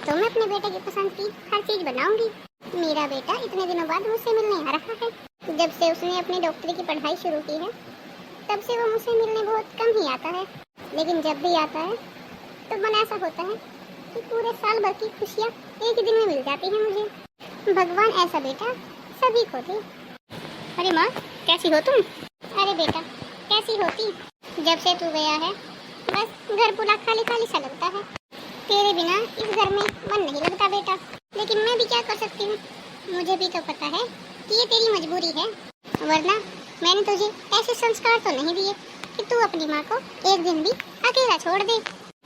तो मैं अपने बेटे की पसंद की हर चीज बनाऊंगी। मेरा बेटा इतने दिनों बाद मुझसे मिलने आ रहा है। जब से उसने अपनी डॉक्टरी की पढ़ाई शुरू की है तब से वो मुझसे मिलने बहुत कम ही आता है, लेकिन जब भी आता है तो मन ऐसा होता है कि पूरे साल भर की खुशियाँ एक ही दिन में मिल जाती हैं मुझे। भगवान ऐसा बेटा सभी को दे। अरे माँ, कैसी हो तुम? अरे बेटा, कैसी होती? जब से तू गया है बस घर पूरा खाली खाली सा लगता है। तेरे बिना इस घर में मन नहीं लगता बेटा, लेकिन मैं भी क्या कर सकती हूँ। मुझे भी तो पता है कि ये तेरी मजबूरी है, वरना मैंने तुझे ऐसे संस्कार तो नहीं दिए कि तू अपनी माँ को एक दिन भी अकेला छोड़ दे।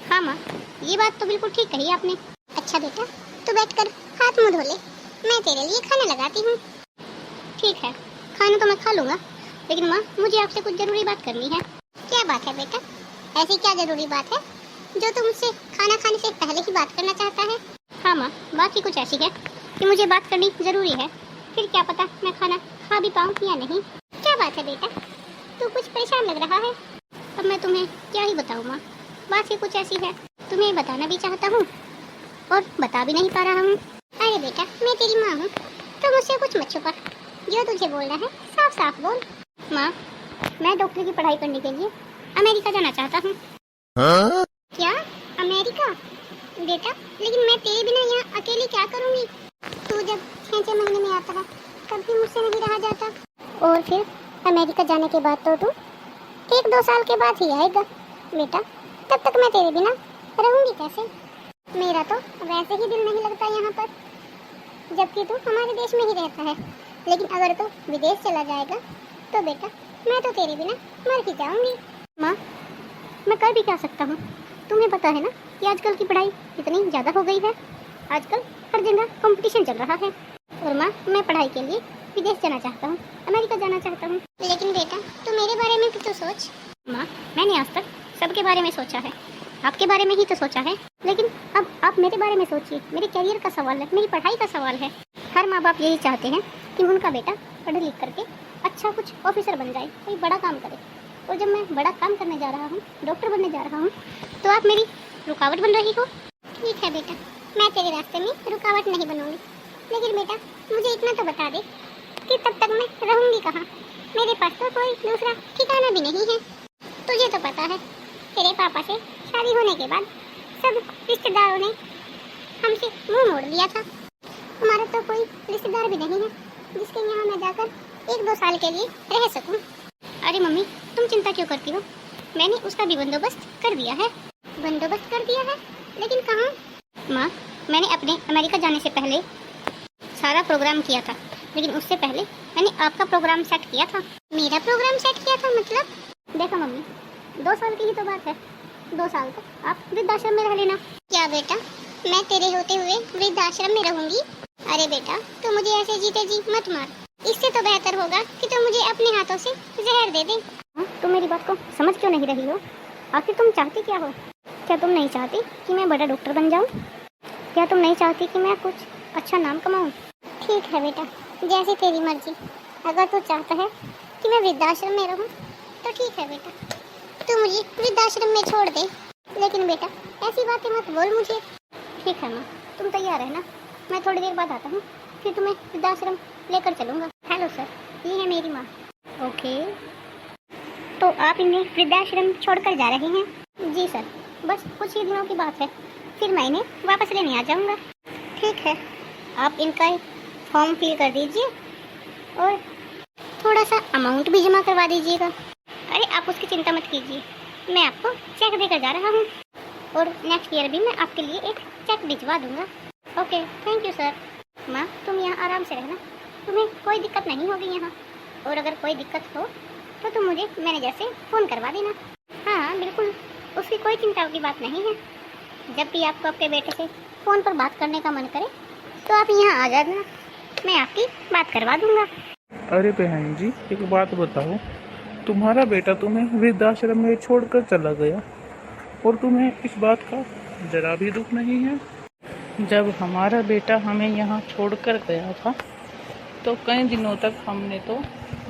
हाँ माँ, ये बात तो बिल्कुल ठीक कही आपने। अच्छा बेटा, तू बैठकर हाथ मुँह धो ले, मैं तेरे लिए खाना लगाती हूँ। ठीक है, खाना तो मैं खा लूँगा, लेकिन माँ मुझे आपसे कुछ जरूरी बात करनी है। क्या बात है बेटा? ऐसी क्या जरूरी बात है जो तुम मुझसे खाना खाने से पहले ही बात करना चाहता है? हाँ माँ, बात ही कुछ ऐसी है कि मुझे बात करनी जरूरी है, फिर क्या पता मैं खाना खा भी पाऊँ या नहीं। क्या बात है बेटा? तू कुछ परेशान लग रहा है। अब मैं तुम्हें क्या ही बताऊँ माँ, बात ही कुछ ऐसी है, तुम्हें बताना भी चाहता हूँ और बता भी नहीं पा रहा हूँ। अरे बेटा, मैं तेरी माँ हूँ तो मुझसे कुछ मत छुपा, जो तुझे बोलना है साफ साफ बोल। माँ, मैं डॉक्टरी की पढ़ाई करने के लिए अमेरिका जाना चाहता हूँ। हाँ? क्या? अमेरिका? बेटा, लेकिन मैं तेरे बिना यहाँ अकेली क्या करूँगी? तू जब 6 महीने में आता है तब भी मुझसे नहीं रहा जाता, और फिर अमेरिका जाने के बाद तो तू 1-2 साल के बाद ही आएगा। बेटा, तब तक मैं तेरे बिना रहूँगी कैसे? मेरा तो वैसे ही दिल नहीं लगता यहाँ पर, जबकि तू हमारे देश में ही रहता है। लेकिन अगर तू विदेश चला जाएगा तो बेटा मैं तो तेरे बिना मर ही जाऊँगी। माँ, मैं कर भी क्या सकता हूँ? तुम्हें पता है ना कि आजकल की पढ़ाई कितनी ज़्यादा हो गई है। आजकल हर जगह कंपटीशन चल रहा है, और माँ मैं पढ़ाई के लिए विदेश जाना चाहता हूँ, अमेरिका जाना चाहता हूँ। लेकिन बेटा, तू मेरे बारे में भी तो सोच। माँ, मैंने आज तक सबके बारे में सोचा है, आपके बारे में ही तो सोचा है, लेकिन अब आप मेरे बारे में सोचिए। मेरे करियर का सवाल है, मेरी पढ़ाई का सवाल है। हर माँ बाप यही चाहते हैं कि उनका बेटा पढ़ लिख करके अच्छा कुछ ऑफिसर बन जाए, कोई बड़ा काम करे। और जब मैं बड़ा काम करने जा रहा हूँ, डॉक्टर बनने जा रहा हूँ, तो आप मेरी रुकावट बन रही हो। ठीक है बेटा, मैं तेरे रास्ते में रुकावट नहीं बनूंगी, लेकिन बेटा मुझे इतना तो बता दे कि तब तक मैं रहूंगी कहाँ? मेरे पास तो कोई दूसरा ठिकाना भी नहीं है। तुझे तो पता है तेरे पापा से शादी होने के बाद सब रिश्तेदारों ने हमसे मुंह मोड़ लिया था। हमारा तो कोई रिश्तेदार भी नहीं है जिसके यहाँ मैं जाकर 1-2 साल के लिए रह सकूं। अरे मम्मी, तुम चिंता क्यों करती हो? मैंने उसका भी बंदोबस्त कर दिया है। बंदोबस्त कर दिया है? लेकिन कहाँ? माँ, मैंने अपने अमेरिका जाने से पहले सारा प्रोग्राम किया था, लेकिन उससे पहले मैंने आपका प्रोग्राम सेट किया था। मेरा प्रोग्राम सेट किया था मतलब? देखो मम्मी, 2 साल की ही तो बात है, 2 साल तक आप वृद्धाश्रम में रह लेना। क्या बेटा, मैं तेरे होते हुए वृद्धाश्रम में रहूंगी? अरे बेटा, तू मुझे ऐसे जीते जी मत मार। इससे तो बेहतर होगा कि तुम मुझे अपने हाथों से जहर दे दे। तुम मेरी बात को समझ क्यों नहीं रही हो? आखिर तुम चाहती क्या हो? क्या तुम नहीं चाहती कि मैं बड़ा डॉक्टर बन जाऊं? क्या तुम नहीं चाहती कि मैं कुछ अच्छा नाम कमाऊं? ठीक है बेटा, जैसी तेरी मर्जी। अगर तू चाहता है कि मैं वृद्धाश्रम में रहूं तो ठीक है बेटा, तू मुझे वृद्धाश्रम में छोड़ दे। लेकिन बेटा ऐसी बातें मत बोल मुझे। ठीक है माँ, तुम तैयार है ना? मैं थोड़ी देर बाद आता हूँ, फिर तुम्हें वृद्धाश्रम लेकर चलूँगा। हेलो सर, ये है मेरी माँ। ओके, तो आप इन्हें वृद्धाश्रम छोड़कर जा रहे हैं? जी सर, बस कुछ ही दिनों की बात है, फिर मैं इन्हें वापस लेने आ जाऊँगा। ठीक है, आप इनका फॉर्म फिल कर दीजिए और थोड़ा सा अमाउंट भी जमा करवा दीजिएगा। अरे आप उसकी चिंता मत कीजिए, मैं आपको चेक देकर जा रहा हूँ, और नेक्स्ट ईयर भी मैं आपके लिए एक चेक भिजवा दूँगा। Okay, thank you sir. माँ, तुम यहाँ आराम से रहना, तुम्हें कोई दिक्कत नहीं होगी यहाँ, और अगर कोई दिक्कत हो तो तुम मुझे मैनेजर से फ़ोन करवा देना। हाँ बिल्कुल, उसकी कोई चिंता की बात नहीं है। जब भी आपको आपके बेटे से फ़ोन पर बात करने का मन करे तो आप यहाँ आ जाना, मैं आपकी बात करवा दूँगा। अरे बहन जी, एक बात बताओ, तुम्हारा बेटा तुम्हें वृद्धाश्रम में छोड़कर चला गया और तुम्हें इस बात का जरा भी दुख नहीं है? जब हमारा बेटा हमें यहाँ छोड़कर गया था तो कई दिनों तक हमने तो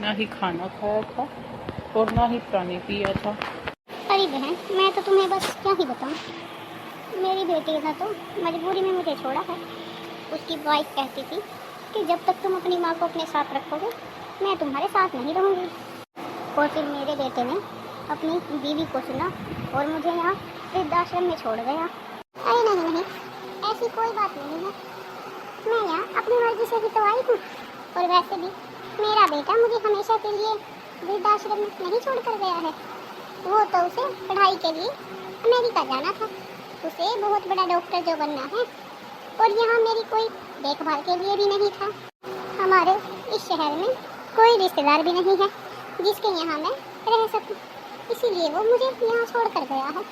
ना ही खाना खाया था और ना ही पानी पिया था। अरे बहन, मैं तो तुम्हें बस क्या ही बताऊँ, मेरी बेटी ने तो मजबूरी में मुझे छोड़ा है। उसकी वाइफ कहती थी कि जब तक तुम अपनी माँ को अपने साथ रखोगे मैं तुम्हारे साथ नहीं रहूँगी। और फिर मेरे बेटे ने अपनी बीवी को सुना और मुझे यहाँ वृद्धाश्रम में छोड़ गया। अरे नहीं नहीं, ऐसी कोई बात नहीं है। मैं यहाँ अपनी मर्जी से ही तो आई हूँ। और वैसे भी मेरा बेटा मुझे हमेशा के लिए वृद्धाश्रम में नहीं छोड़ कर गया है। वो तो उसे पढ़ाई के लिए अमेरिका जाना था। उसे बहुत बड़ा डॉक्टर जो बनना है। और यहाँ मेरी कोई देखभाल के लिए भी नहीं था। हमारे इस शहर में कोई रिश्तेदार भी नहीं है जिसके यहाँ मैं रह सकूँ। इसीलिए वो मुझे यहाँ छोड़ कर गया है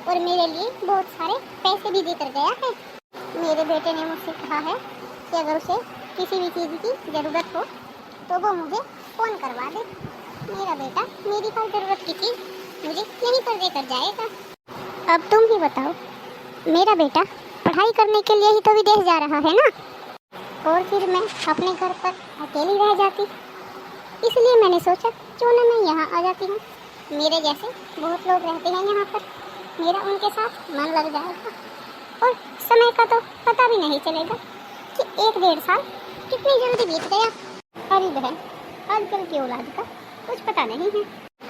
और मेरे लिए बहुत सारे पैसे भी देकर गया है। मेरे बेटे ने मुझसे कहा है कि अगर उसे किसी भी चीज़ की ज़रूरत हो तो वो मुझे फ़ोन करवा दे। मेरा बेटा मेरी हर ज़रूरत की चीज़ मुझे यहीं पर देकर जाएगा। अब तुम ही बताओ, मेरा बेटा पढ़ाई करने के लिए ही तो विदेश जा रहा है ना। और फिर मैं अपने घर पर अकेली रह जाती। इसलिए मैंने सोचा क्यों ना मैं यहाँ आ जाती हूँ। मेरे जैसे बहुत लोग रहते हैं यहाँ पर। मेरा उनके साथ मन लग जाएगा और समय का तो पता भी नहीं चलेगा कि 1-1.5 साल कितनी जल्दी बीत गया। अरे बहन, आजकल की औलाद का कुछ पता नहीं है।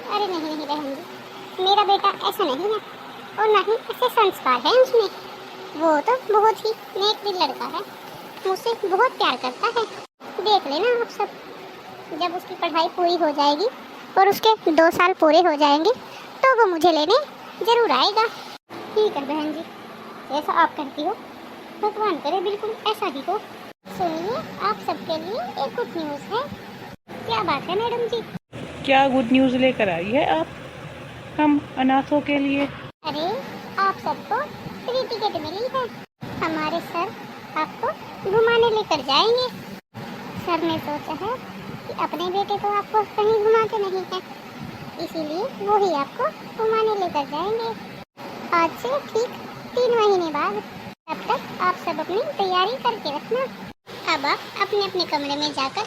अरे नहीं नहीं बहन जी, मेरा बेटा ऐसा नहीं है और ना ही ऐसे संस्कार है उसमें। वो तो बहुत ही नेक दिल लड़का है, मुझसे बहुत प्यार करता है। देख लेना आप सब, जब उसकी पढ़ाई पूरी हो जाएगी और उसके 2 साल पूरे हो जाएंगे तो वो मुझे लेने जरूर आएगा। ठीक है बहन जी, जैसा आप कहती हो, भगवान करे बिल्कुल ऐसा ही हो। सुनिए, आप सबके लिए एक गुड न्यूज़ है। क्या बात है मैडम जी? क्या गुड न्यूज़ लेकर आई है आप हम अनाथों के लिए? अरे आप सबको फ्री टिकट मिली है। हमारे सर आपको घुमाने लेकर जाएंगे। सर ने सोचा है कि अपने बेटे को आपको कहीं घुमाते नहीं है, इसीलिए वो ही आपको घुमाने लेकर जाएंगे आज से ठीक 3 महीने बाद। तब तक आप सब अपनी तैयारी करके रखना। अब आप अपने अपने कमरे में जाकर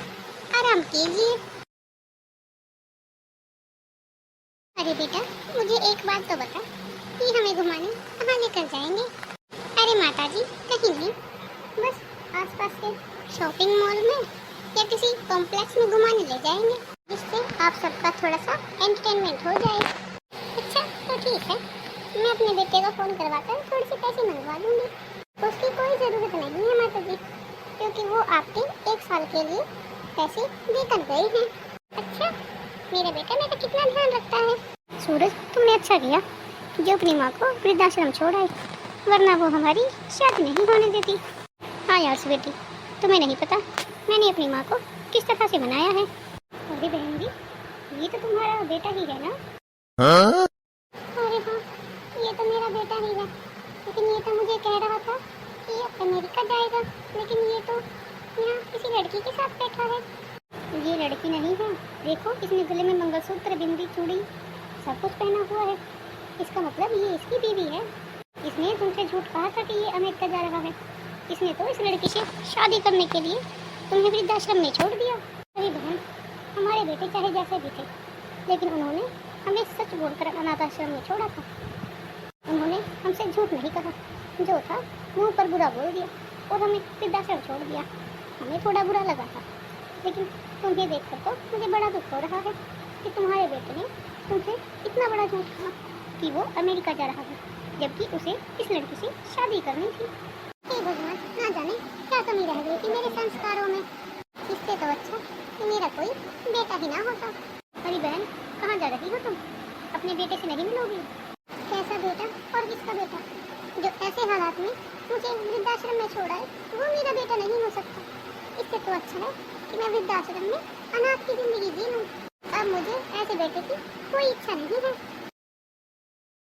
आराम कीजिए। अरे बेटा, मुझे एक बात तो बता कि हमें घुमाने कहाँ लेकर जाएंगे? अरे माता जी, कहीं नहीं, बस आसपास के शॉपिंग मॉल में या किसी कॉम्प्लेक्स में घुमाने ले जाएंगे, जिससे आप सबका थोड़ा सा एंटरटेनमेंट हो जाए। अच्छा तो ठीक है, मैं अपने बेटे को फ़ोन करवाकर थोड़े से पैसे मंगवा लूँगी। उसकी कोई ज़रूरत नहीं है माता जी, क्योंकि वो आपके 1 साल के लिए पैसे देकर गए हैं। अच्छा, मेरा बेटा मेरा कितना ध्यान रखता है। सूरज, तुमने अच्छा किया जो अपनी माँ को वृद्धाश्रम छोड़ आई, वरना वो हमारी शादी नहीं होने देती। हाँ यार स्वीटी, तुम्हें नहीं पता मैंने अपनी माँ को किस तरह से बनाया है। अरे बहन जी, ये तो तुम्हारा बेटा ही है ना? हाँ? अरे हाँ, ये तो मेरा बेटा ही है, लेकिन ये तो मुझे कह रहा था कि ये अमेरिका जाएगा, लेकिन ये तो यहाँ किसी लड़की के साथ बैठा है। ये लड़की नहीं है, देखो इसने गले में मंगलसूत्र, बिंदी, चूड़ी सब कुछ पहना हुआ है। इसका मतलब ये इसकी बीवी है। इसने तुमसे झूठ कहा था कि ये अमेरिका जा रहा है। इसने तो इस लड़की से शादी करने के लिए तुम्हें वृद्धाश्रम में छोड़ दिया। अरे बहन, हमारे बेटे चाहे जैसे भी थे, लेकिन उन्होंने हमें सच बोलकर अनाथ आश्रम में छोड़ा था। उन्होंने हमसे झूठ नहीं कहा, जो था मुंह पर बुरा बोल दिया और हमें वृद्धाश्रम छोड़ दिया। हमें थोड़ा बुरा लगा था, लेकिन तुम्हें देखकर तो मुझे बड़ा दुख हो रहा है कि तुम्हारे बेटे ने तुमसे इतना बड़ा झूठ कहा कि वो अमेरिका जा रहा है, जबकि उसे इस लड़की से शादी करनी थी। हे भगवान, ना जाने क्या कमी रह गई थी मेरे संस्कारों में। इससे तो अच्छा कि मेरा कोई बेटा ही ना होता। अरे बहन, कहाँ जा रही हो तुम? अपने बेटे से नहीं मिलोगी? कैसा बेटा और किसका बेटा? जो ऐसे हालात में मुझे वृद्धाश्रम में छोड़ा है, वो मेरा बेटा नहीं हो सकता। इससे तो अच्छा है कि मैं वृद्धाश्रम में अनाथ की जिंदगी जी लूँ। अब मुझे ऐसे बेटे की कोई इच्छा नहीं है।